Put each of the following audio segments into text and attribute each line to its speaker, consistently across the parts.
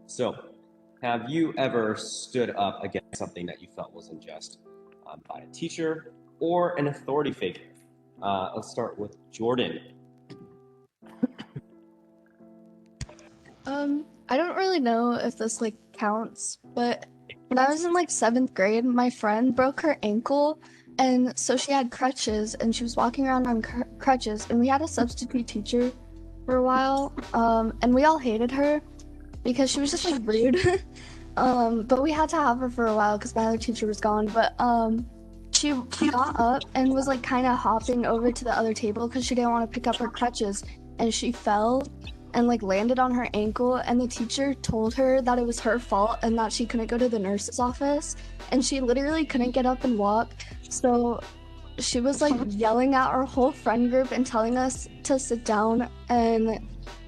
Speaker 1: So, have you ever stood up against something that you felt was unjust by a teacher or an authority figure? Let's start with Jordan.
Speaker 2: I don't really know if this like counts, but when I was in like seventh grade, my friend broke her ankle, and so she had crutches, and she was walking around on crutches, and we had a substitute teacher for a while, and we all hated her because she was just like rude. But we had to have her for a while because my other teacher was gone. But she got up and was like kind of hopping over to the other table because she didn't want to pick up her crutches, and she fell and like landed on her ankle, and the teacher told her that it was her fault and that she couldn't go to the nurse's office, and she literally couldn't get up and walk. So she was like yelling at our whole friend group and telling us to sit down, and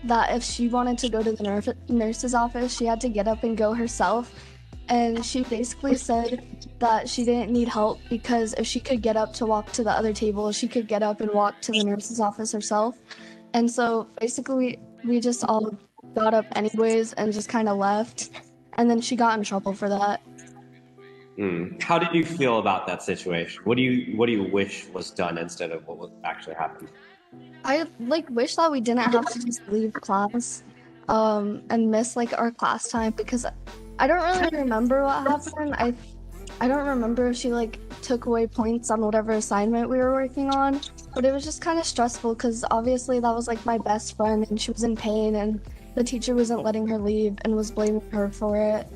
Speaker 2: that if she wanted to go to the nurse's office, she had to get up and go herself. And she basically said that she didn't need help because if she could get up to walk to the other table, she could get up and walk to the nurse's office herself. And so basically, we just all got up anyways and just kind of left. And then she got in trouble for that.
Speaker 1: How did you feel about that situation? What do you wish was done instead of what was actually happened?
Speaker 2: I like wish that we didn't have to just leave class and miss like our class time because I don't really remember what happened. I don't remember if she like took away points on whatever assignment we were working on, but it was just kind of stressful because obviously that was like my best friend and she was in pain and the teacher wasn't letting her leave and was blaming her for it.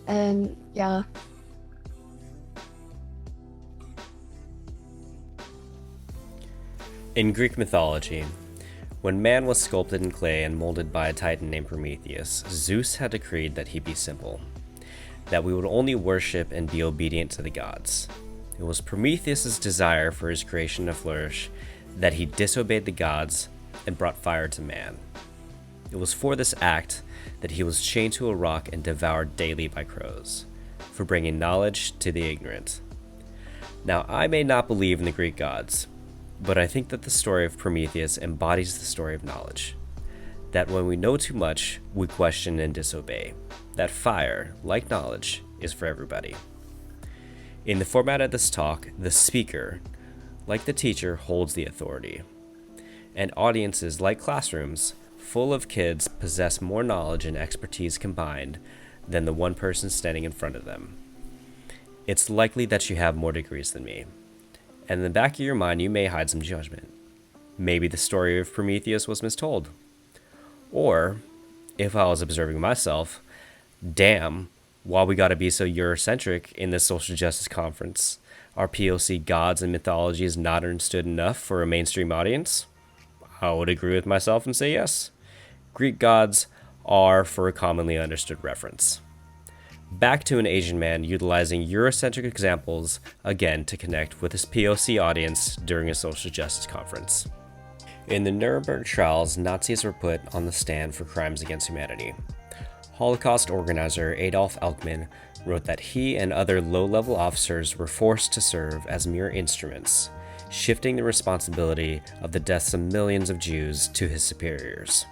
Speaker 2: And yeah.
Speaker 3: In Greek mythology, when man was sculpted in clay and molded by a titan named Prometheus, Zeus had decreed that he be simple, that we would only worship and be obedient to the gods. It was Prometheus' desire for his creation to flourish that he disobeyed the gods and brought fire to man. It was for this act that he was chained to a rock and devoured daily by crows, for bringing knowledge to the ignorant. Now, I may not believe in the Greek gods, but I think that the story of Prometheus embodies the story of knowledge. That when we know too much, we question and disobey. That fire, like knowledge, is for everybody. In the format of this talk, the speaker, like the teacher, holds the authority. And audiences, like classrooms, full of kids, possess more knowledge and expertise combined than the one person standing in front of them. It's likely that you have more degrees than me. And in the back of your mind, you may hide some judgment. Maybe the story of Prometheus was mistold. Or, if I was observing myself, damn, why we gotta be so Eurocentric in this social justice conference? Are POC gods and mythologies not understood enough for a mainstream audience? I would agree with myself and say yes. Greek gods are for a commonly understood reference. Back to an Asian man utilizing Eurocentric examples again to connect with his POC audience during a social justice conference. In the Nuremberg trials, Nazis were put on the stand for crimes against humanity. Holocaust organizer Adolf Eichmann wrote that he and other low-level officers were forced to serve as mere instruments, shifting the responsibility of the deaths of millions of Jews to his superiors.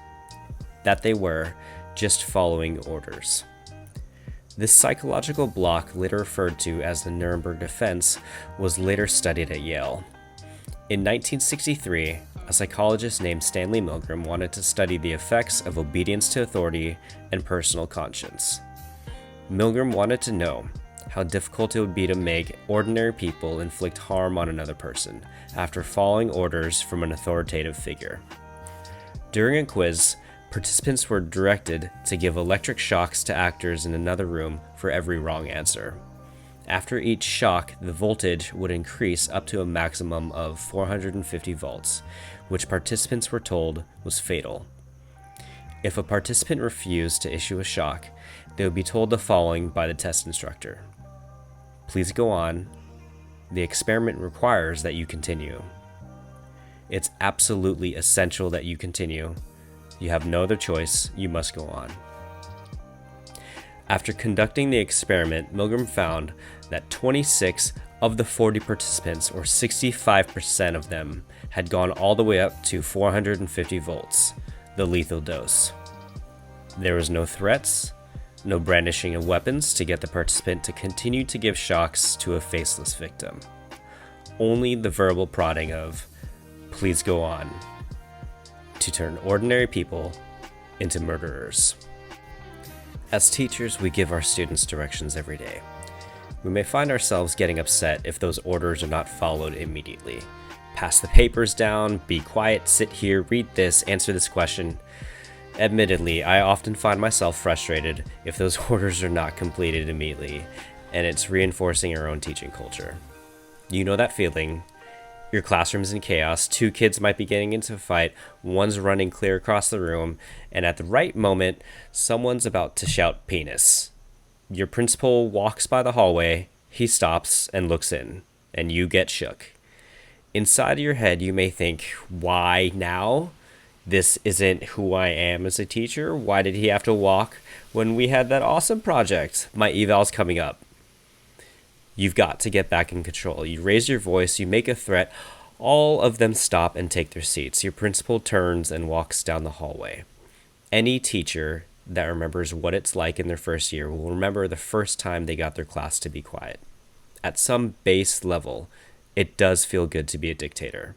Speaker 3: That they were just following orders. This psychological block, later referred to as the Nuremberg Defense, was later studied at Yale. In 1963, a psychologist named Stanley Milgram wanted to study the effects of obedience to authority and personal conscience. Milgram wanted to know how difficult it would be to make ordinary people inflict harm on another person after following orders from an authoritative figure. During a quiz, participants were directed to give electric shocks to actors in another room for every wrong answer. After each shock, the voltage would increase up to a maximum of 450 volts, which participants were told was fatal. If a participant refused to issue a shock, they would be told the following by the test instructor. Please go on. The experiment requires that you continue. It's absolutely essential that you continue. You have no other choice, you must go on. After conducting the experiment, Milgram found that 26 of the 40 participants, or 65% of them, had gone all the way up to 450 volts, the lethal dose. There was no threats, No brandishing of weapons to get the participant to continue to give shocks to a faceless victim. Only the verbal prodding of, "Please go on," to turn ordinary people into murderers. As teachers, we give our students directions every day. We may find ourselves getting upset if those orders are not followed immediately. Pass the papers down, be quiet, sit here, read this, answer this question. Admittedly, I often find myself frustrated if those orders are not completed immediately, and it's reinforcing our own teaching culture. You know that feeling. Your classroom's in chaos, two kids might be getting into a fight, one's running clear across the room, and at the right moment, someone's about to shout penis. Your principal walks by the hallway, he stops and looks in, and you get shook. Inside of your head, you may think, why now? This isn't who I am as a teacher. Why did he have to walk when we had that awesome project? My eval's coming up. You've got to get back in control. You raise your voice, you make a threat. All of them stop and take their seats. Your principal turns and walks down the hallway. Any teacher that remembers what it's like in their first year will remember the first time they got their class to be quiet. At some base level, it does feel good to be a dictator.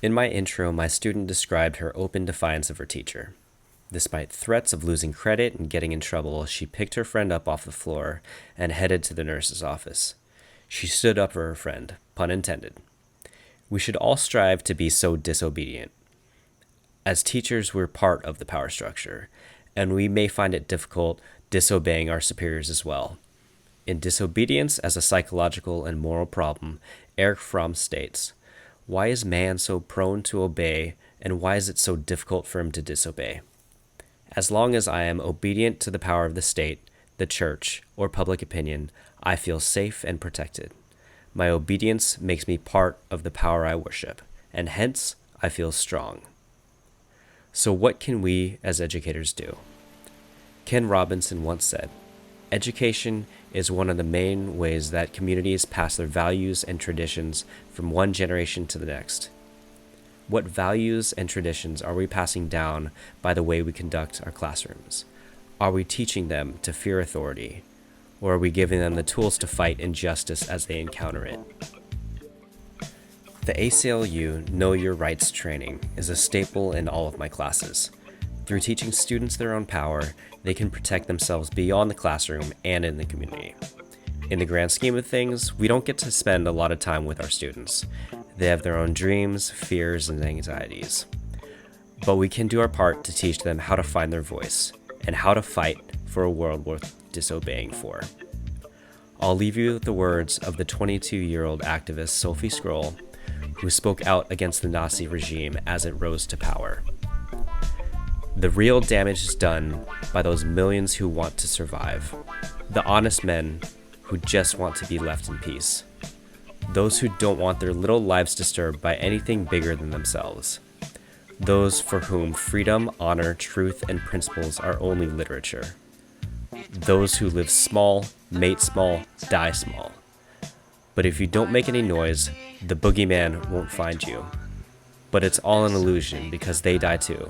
Speaker 3: In my intro, my student described her open defiance of her teacher. Despite threats of losing credit and getting in trouble, she picked her friend up off the floor and headed to the nurse's office. She stood up for her friend, pun intended. We should all strive to be so disobedient. As teachers, we're part of the power structure, and we may find it difficult disobeying our superiors as well. In Disobedience as a Psychological and Moral Problem, Erich Fromm states, "Why is man so prone to obey, and why is it so difficult for him to disobey? As long as I am obedient to the power of the state, the church, or public opinion, I feel safe and protected. My obedience makes me part of the power I worship, and hence I feel strong." So what can we as educators do? Ken Robinson once said, "Education is one of the main ways that communities pass their values and traditions from one generation to the next." What values and traditions are we passing down by the way we conduct our classrooms? Are we teaching them to fear authority, or are we giving them the tools to fight injustice as they encounter it? The ACLU Know Your Rights training is a staple in all of my classes. Through teaching students their own power, they can protect themselves beyond the classroom and in the community. In the grand scheme of things, we don't get to spend a lot of time with our students. They have their own dreams, fears, and anxieties. But we can do our part to teach them how to find their voice and how to fight for a world worth disobeying for. I'll leave you with the words of the 22-year-old activist Sophie Scroll, who spoke out against the Nazi regime as it rose to power. "The real damage is done by those millions who want to survive, the honest men who just want to be left in peace, those who don't want their little lives disturbed by anything bigger than themselves, those for whom freedom, honor, truth, and principles are only literature, those who live small, mate small, die small. But if you don't make any noise, the boogeyman won't find you. But it's all an illusion because they die too.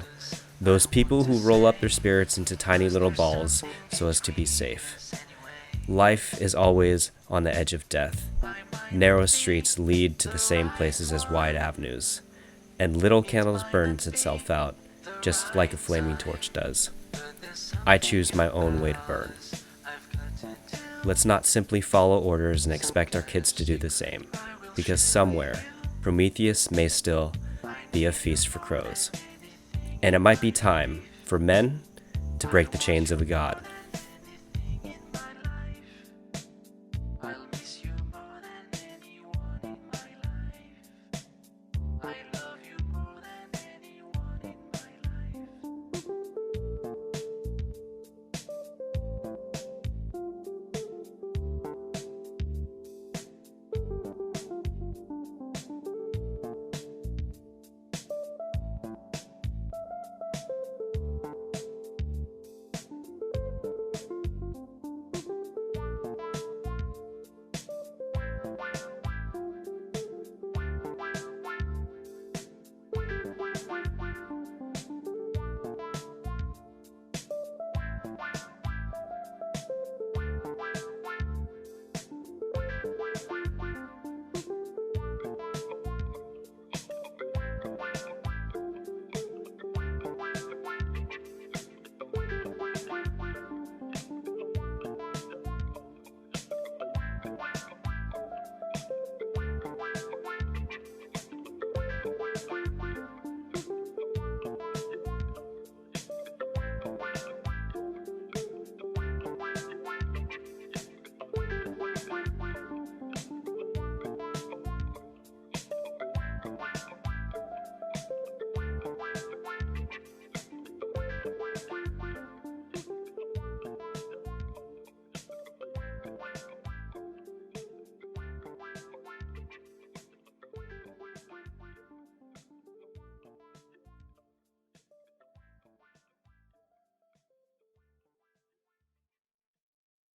Speaker 3: Those people who roll up their spirits into tiny little balls so as to be safe. Life is always on the edge of death. Narrow streets lead to the same places as wide avenues, and little candles burns itself out, just like a flaming torch does. I choose my own way to burn. Let's not simply follow orders and expect our kids to do the same, because somewhere, Prometheus may still be a feast for crows. And it might be time for men to break the chains of a god.